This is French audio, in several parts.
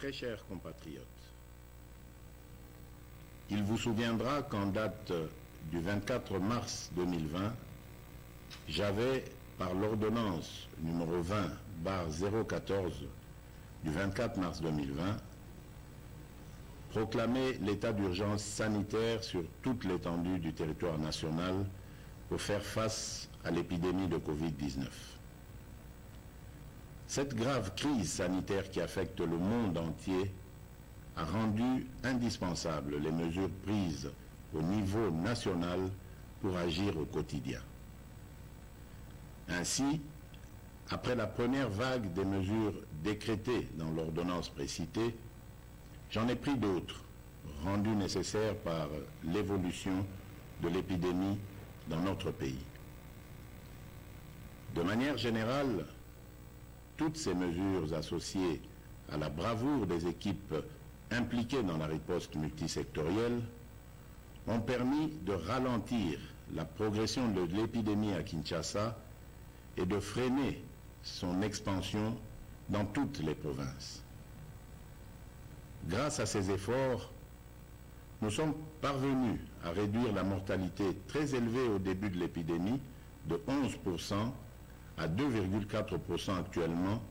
Très chers compatriotes, il vous souviendra qu'en date du 24 mars 2020, j'avais, par l'ordonnance numéro 20/014 du 24 mars 2020, proclamé l'état d'urgence sanitaire sur toute l'étendue du territoire national pour faire face à l'épidémie de Covid-19. Cette grave crise sanitaire qui affecte le monde entier a rendu indispensables les mesures prises au niveau national pour agir au quotidien. Ainsi, après la première vague des mesures décrétées dans l'ordonnance précitée, j'en ai pris d'autres, rendues nécessaires par l'évolution de l'épidémie dans notre pays. De manière générale, toutes ces mesures associées à la bravoure des équipes impliquées dans la riposte multisectorielle ont permis de ralentir la progression de l'épidémie à Kinshasa et de freiner son expansion dans toutes les provinces. Grâce à ces efforts, nous sommes parvenus à réduire la mortalité très élevée au début de l'épidémie de 11% à 2,4% actuellement,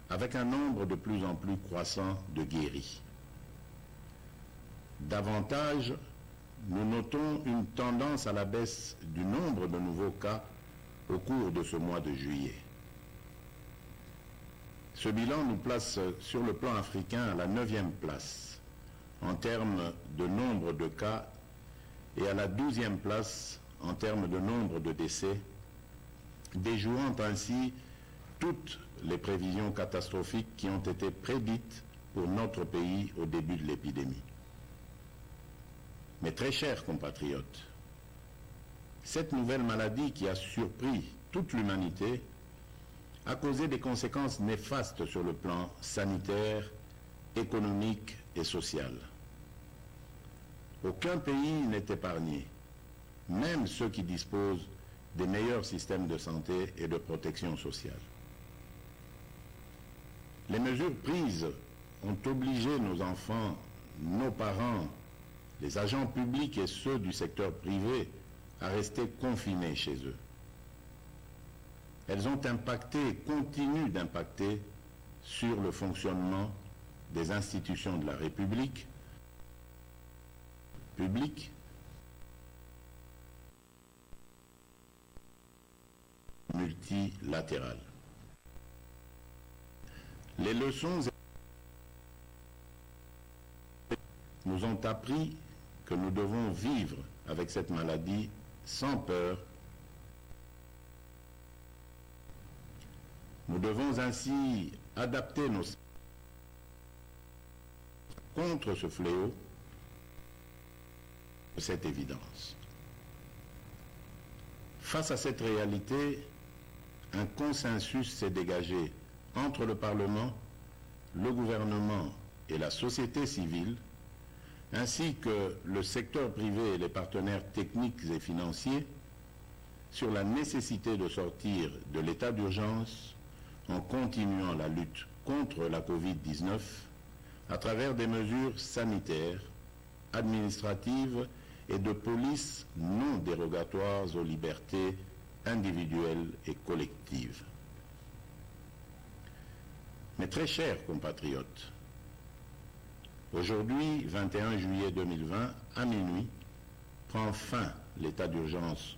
avec un nombre de plus en plus croissant de guéris. Davantage, nous notons une tendance à la baisse du nombre de nouveaux cas au cours de ce mois de juillet. Ce bilan nous place sur le plan africain à la 9e place en termes de nombre de cas et à la 12e place en termes de nombre de décès, déjouant ainsi toutes les prévisions catastrophiques qui ont été prédites pour notre pays au début de l'épidémie. Mes très chers compatriotes, cette nouvelle maladie qui a surpris toute l'humanité a causé des conséquences néfastes sur le plan sanitaire, économique et social. Aucun pays n'est épargné, même ceux qui disposent des meilleurs systèmes de santé et de protection sociale. Les mesures prises ont obligé nos enfants, nos parents, les agents publics et ceux du secteur privé à rester confinés chez eux. Elles ont impacté et continuent d'impacter sur le fonctionnement des institutions de la République, publiques, multilatérales. Les leçons nous ont appris que nous devons vivre avec cette maladie sans peur. Nous devons ainsi adapter nos contre ce fléau, cette évidence. Face à cette réalité, un consensus s'est dégagé entre le Parlement, le gouvernement et la société civile, ainsi que le secteur privé et les partenaires techniques et financiers, sur la nécessité de sortir de l'état d'urgence en continuant la lutte contre la Covid-19 à travers des mesures sanitaires, administratives et de police non dérogatoires aux libertés individuelles et collectives. Mes très chers compatriotes, aujourd'hui, 21 juillet 2020, à minuit, prend fin l'état d'urgence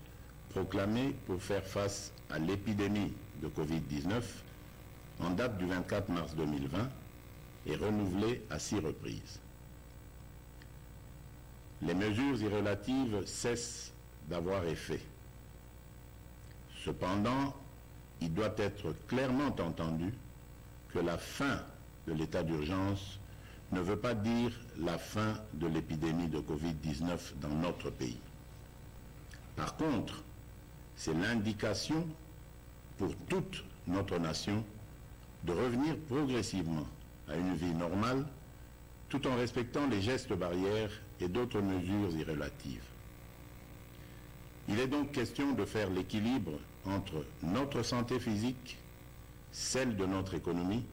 proclamé pour faire face à l'épidémie de Covid-19 en date du 24 mars 2020 et renouvelé à 6 reprises. Les mesures irrelatives cessent d'avoir effet. Cependant, il doit être clairement entendu que la fin de l'état d'urgence ne veut pas dire la fin de l'épidémie de Covid-19 dans notre pays. Par contre, c'est l'indication pour toute notre nation de revenir progressivement à une vie normale tout en respectant les gestes barrières et d'autres mesures irrelatives. Il est donc question de faire l'équilibre entre notre santé physique, celle de notre économie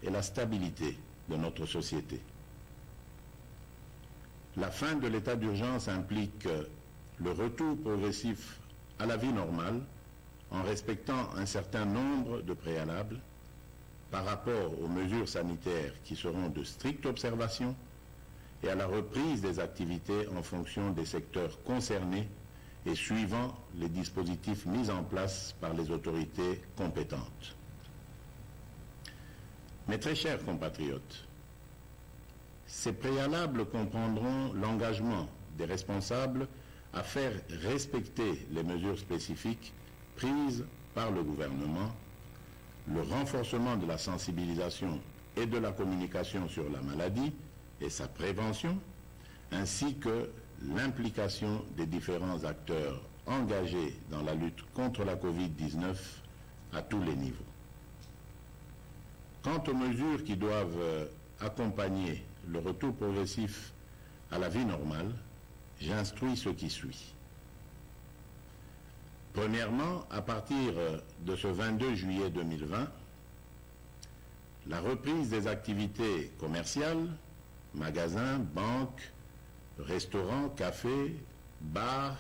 et la stabilité de notre société. La fin de l'état d'urgence implique le retour progressif à la vie normale en respectant un certain nombre de préalables par rapport aux mesures sanitaires qui seront de stricte observation et à la reprise des activités en fonction des secteurs concernés et suivant les dispositifs mis en place par les autorités compétentes. Mes très chers compatriotes, ces préalables comprendront l'engagement des responsables à faire respecter les mesures spécifiques prises par le gouvernement, le renforcement de la sensibilisation et de la communication sur la maladie et sa prévention, ainsi que l'implication des différents acteurs engagés dans la lutte contre la Covid-19 à tous les niveaux. Quant aux mesures qui doivent accompagner le retour progressif à la vie normale, j'instruis ce qui suit. Premièrement, à partir de ce 22 juillet 2020, la reprise des activités commerciales, magasins, banques, restaurants, cafés, bars,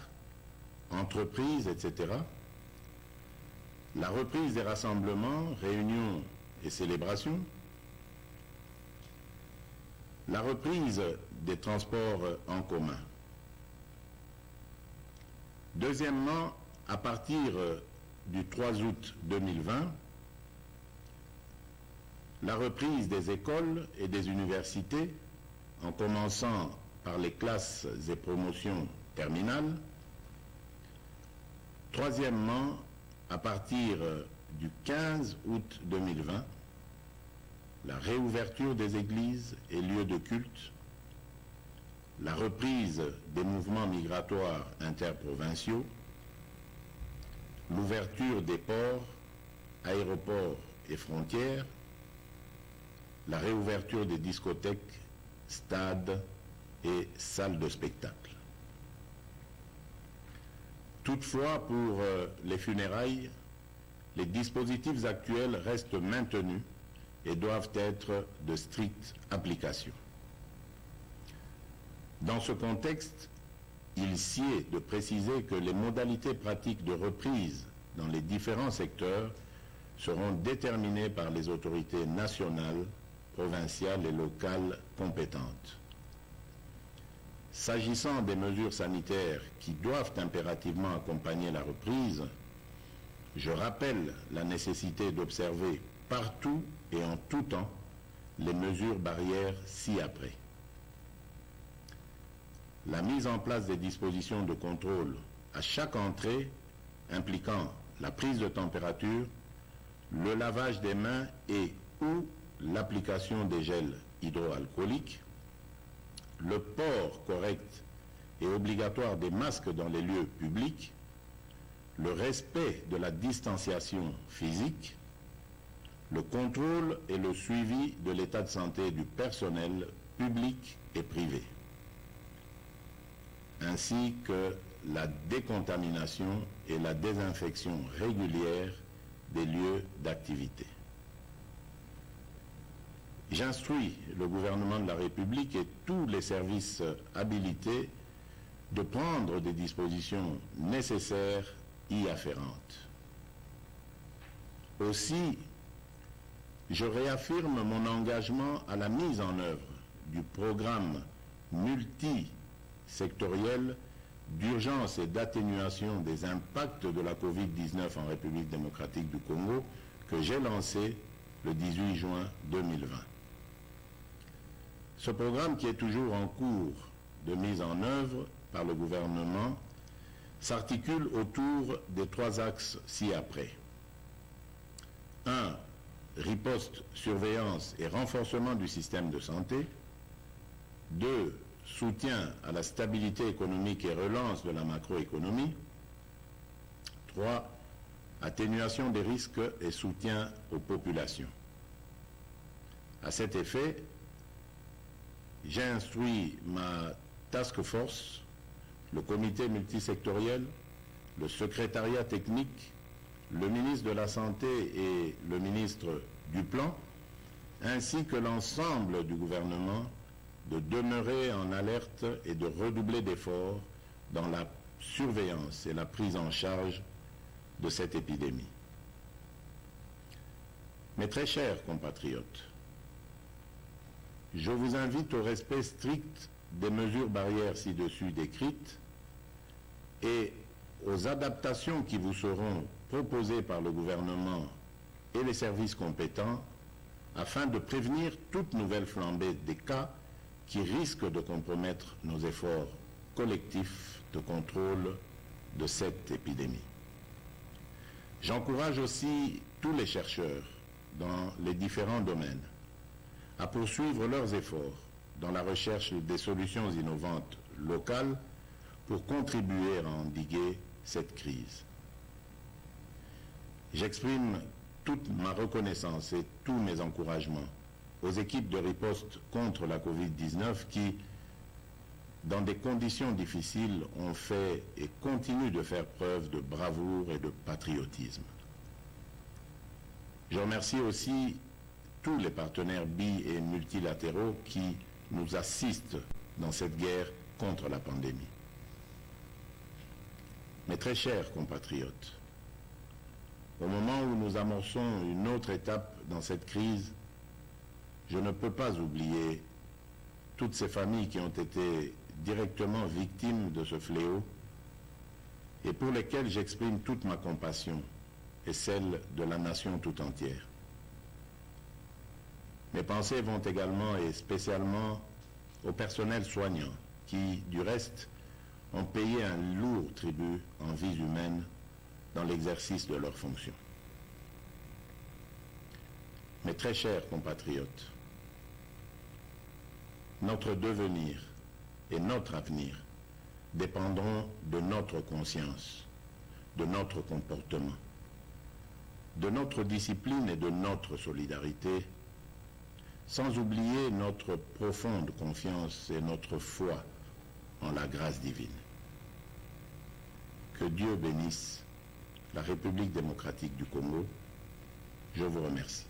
entreprises, etc., la reprise des rassemblements, réunions et célébrations, la reprise des transports en commun. Deuxièmement, à partir du 3 août 2020, la reprise des écoles et des universités, en commençant par les classes et promotions terminales. Troisièmement, à partir du 15 août 2020, la réouverture des églises et lieux de culte, la reprise des mouvements migratoires interprovinciaux, l'ouverture des ports, aéroports et frontières, la réouverture des discothèques, stades et salles de spectacle. Toutefois, pour les funérailles, les dispositifs actuels restent maintenus et doivent être de stricte application. Dans ce contexte, il sied de préciser que les modalités pratiques de reprise dans les différents secteurs seront déterminées par les autorités nationales, provinciales et locales compétentes. S'agissant des mesures sanitaires qui doivent impérativement accompagner la reprise, je rappelle la nécessité d'observer partout et en tout temps les mesures barrières ci-après. La mise en place des dispositions de contrôle à chaque entrée impliquant la prise de température, le lavage des mains et ou l'application des gels hydroalcooliques, le port correct et obligatoire des masques dans les lieux publics, le respect de la distanciation physique, le contrôle et le suivi de l'état de santé du personnel public et privé, ainsi que la décontamination et la désinfection régulière des lieux d'activité. J'instruis le gouvernement de la République et tous les services habilités de prendre des dispositions nécessaires y afférentes. Aussi, je réaffirme mon engagement à la mise en œuvre du programme multisectoriel d'urgence et d'atténuation des impacts de la Covid-19 en République démocratique du Congo que j'ai lancé le 18 juin 2020. Ce programme, qui est toujours en cours de mise en œuvre par le gouvernement, s'articule autour des trois axes ci-après. 1. Riposte, surveillance et renforcement du système de santé. 2. Soutien à la stabilité économique et relance de la macroéconomie. 3. Atténuation des risques et soutien aux populations. À cet effet, j'ai instruit ma task force, le comité multisectoriel, le secrétariat technique, le ministre de la Santé et le ministre du Plan, ainsi que l'ensemble du gouvernement, de demeurer en alerte et de redoubler d'efforts dans la surveillance et la prise en charge de cette épidémie. Mes très chers compatriotes, je vous invite au respect strict des mesures barrières ci-dessus décrites et aux adaptations qui vous seront proposées par le gouvernement et les services compétents afin de prévenir toute nouvelle flambée des cas qui risquent de compromettre nos efforts collectifs de contrôle de cette épidémie. J'encourage aussi tous les chercheurs dans les différents domaines à poursuivre leurs efforts dans la recherche des solutions innovantes locales pour contribuer à endiguer cette crise. J'exprime toute ma reconnaissance et tous mes encouragements aux équipes de riposte contre la Covid-19 qui, dans des conditions difficiles, ont fait et continuent de faire preuve de bravoure et de patriotisme. Je remercie aussi tous les partenaires bi- et multilatéraux qui nous assistent dans cette guerre contre la pandémie. Mes très chers compatriotes, au moment où nous amorçons une autre étape dans cette crise, je ne peux pas oublier toutes ces familles qui ont été directement victimes de ce fléau et pour lesquelles j'exprime toute ma compassion et celle de la nation tout entière. Mes pensées vont également et spécialement au personnel soignant qui, du reste, ont payé un lourd tribut en vies humaines dans l'exercice de leurs fonctions. Mes très chers compatriotes, notre devenir et notre avenir dépendront de notre conscience, de notre comportement, de notre discipline et de notre solidarité, sans oublier notre profonde confiance et notre foi en la grâce divine. Que Dieu bénisse la République démocratique du Congo. Je vous remercie.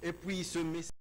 Et puis ce message